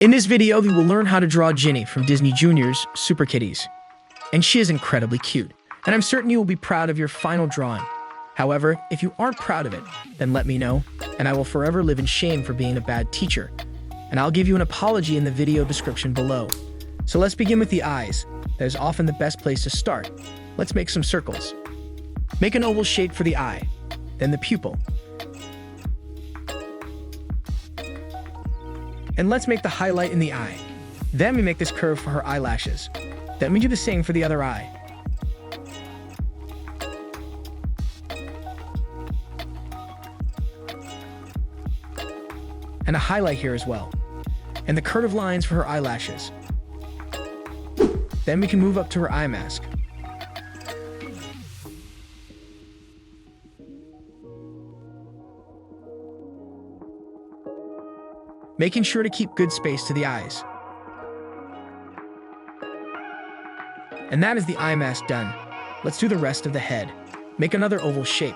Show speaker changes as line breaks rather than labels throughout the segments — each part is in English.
In this video, we will learn how to draw Ginny from Disney Junior's Superkitties. And she is incredibly cute, and I'm certain you will be proud of your final drawing. However, if you aren't proud of it, then let me know, and I will forever live in shame for being a bad teacher. And I'll give you an apology in the video description below. So let's begin with the eyes. That is often the best place to start. Let's make some circles. Make an oval shape for the eye, then the pupil. And let's make the highlight in the eye. Then we make this curve for her eyelashes. Then we do the same for the other eye. And a highlight here as well. And the curved lines for her eyelashes. Then we can move up to her eye mask. Making sure to keep good space to the eyes. And that is the eye mask done. Let's do the rest of the head. Make another oval shape.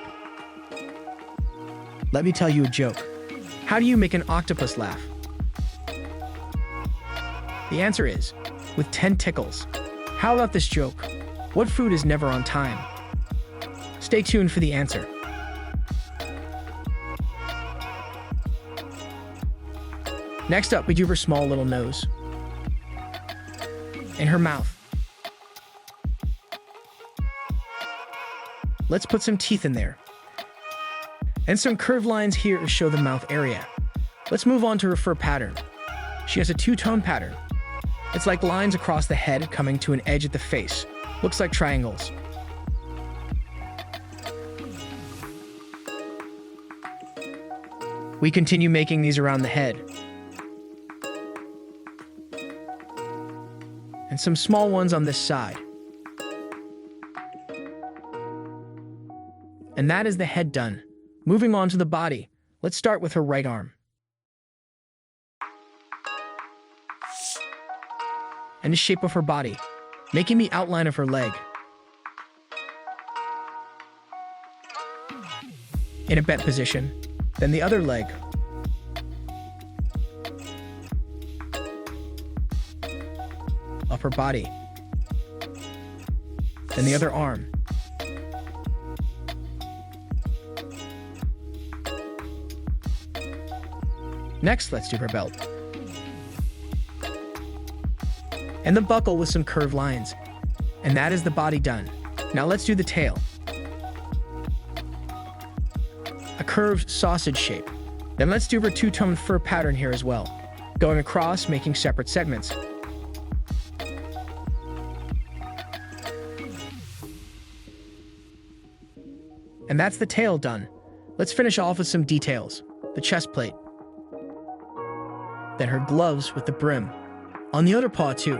Let me tell you a joke. How do you make an octopus laugh? The answer is, with 10 tickles. How about this joke? What food is never on time? Stay tuned for the answer. Next up, we do her small little nose. And her mouth. Let's put some teeth in there. And some curved lines here to show the mouth area. Let's move on to her fur pattern. She has a two-tone pattern. It's like lines across the head coming to an edge at the face. Looks like triangles. We continue making these around the head. And some small ones on this side. And that is the head done. Moving on to the body, let's start with her right arm. And the shape of her body, making the outline of her leg. In a bent position, then the other leg. Upper body, then the other arm. Next, let's do her belt. And the buckle with some curved lines. And that is the body done. Now let's do the tail. A curved sausage shape. Then let's do her two-tone fur pattern here as well, going across, making separate segments. And that's the tail done. Let's finish off with some details. The chest plate. Then her gloves with the brim. On the other paw too.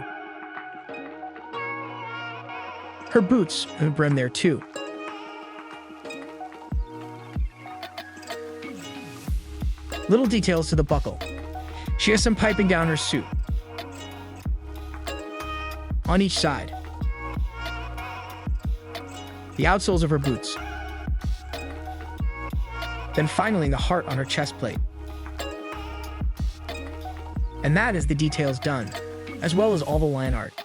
Her boots and the brim there too. Little details to the buckle. She has some piping down her suit. On each side. The outsoles of her boots. Then finally the heart on her chest plate. And that is the details done, as well as all the line art.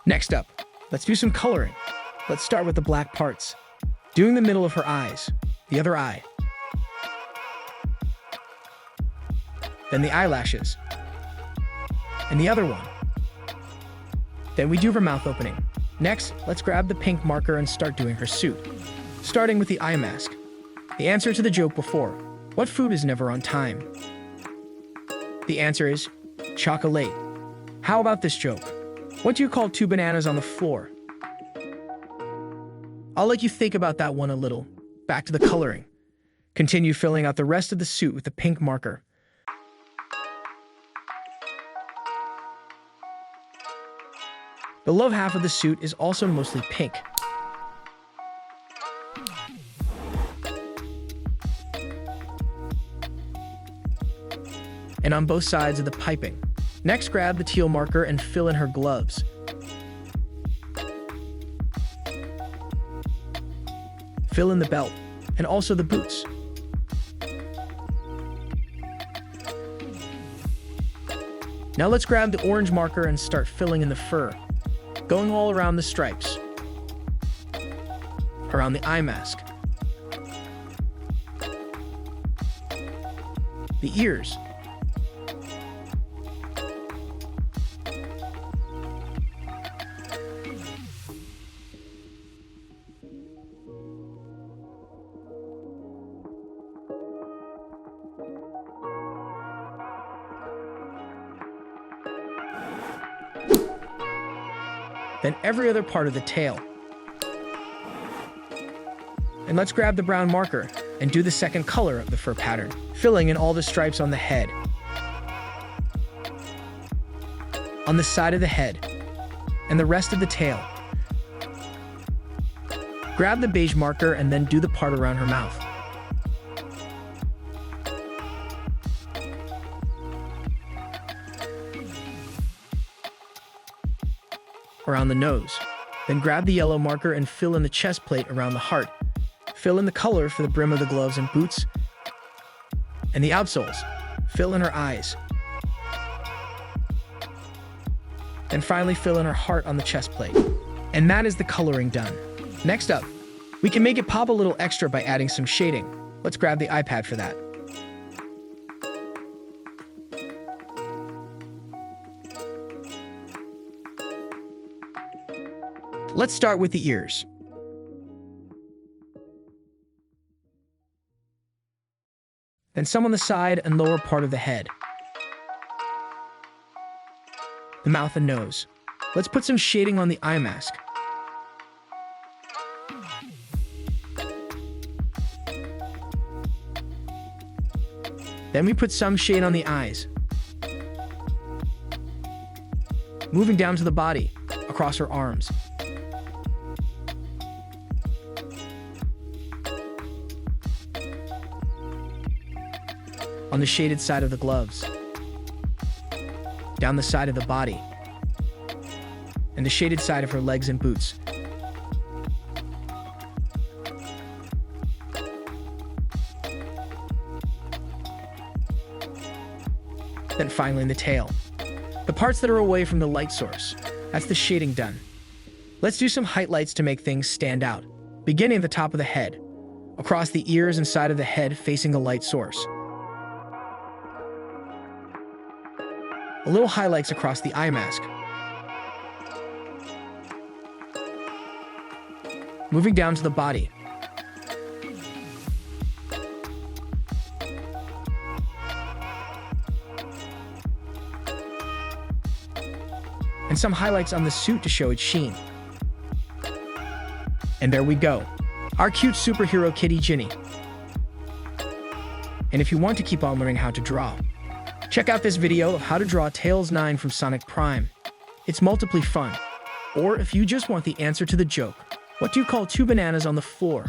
Next up, let's do some coloring. Let's start with the black parts. Doing the middle of her eyes, the other eye. Then the eyelashes. And the other one. Then we do her mouth opening. Next, let's grab the pink marker and start doing her suit. Starting with the eye mask. The answer to the joke before, what food is never on time? The answer is chocolate. How about this joke? What do you call two bananas on the floor? I'll let you think about that one a little. Back to the coloring. Continue filling out the rest of the suit with the pink marker. The love half of the suit is also mostly pink. And on both sides of the piping. Next, grab the teal marker and fill in her gloves. Fill in the belt, and also the boots. Now let's grab the orange marker and start filling in the fur, going all around the stripes, around the eye mask, the ears, then every other part of the tail. And let's grab the brown marker and do the second color of the fur pattern, filling in all the stripes on the head, on the side of the head, and the rest of the tail. Grab the beige marker and then do the part around her mouth. Around the nose. Then grab the yellow marker and fill in the chest plate around the heart. Fill in the color for the brim of the gloves and boots and the outsoles. Fill in her eyes. And finally fill in her heart on the chest plate. And that is the coloring done. Next up, we can make it pop a little extra by adding some shading. Let's grab the iPad for that. Let's start with the ears. Then some on the side and lower part of the head. The mouth and nose. Let's put some shading on the eye mask. Then we put some shade on the eyes. Moving down to the body, across her arms. On the shaded side of the gloves, down the side of the body, and the shaded side of her legs and boots. Then finally in the tail, the parts that are away from the light source. That's the shading done. Let's do some highlights to make things stand out, beginning at the top of the head, across the ears and side of the head facing the light source. A little highlights across the eye mask. Moving down to the body. And some highlights on the suit to show its sheen. And there we go, our cute superhero kitty Ginny. And if you want to keep on learning how to draw, check out this video of how to draw Tails 9 from Sonic Prime. It's multiply fun. Or if you just want the answer to the joke, what do you call two bananas on the floor?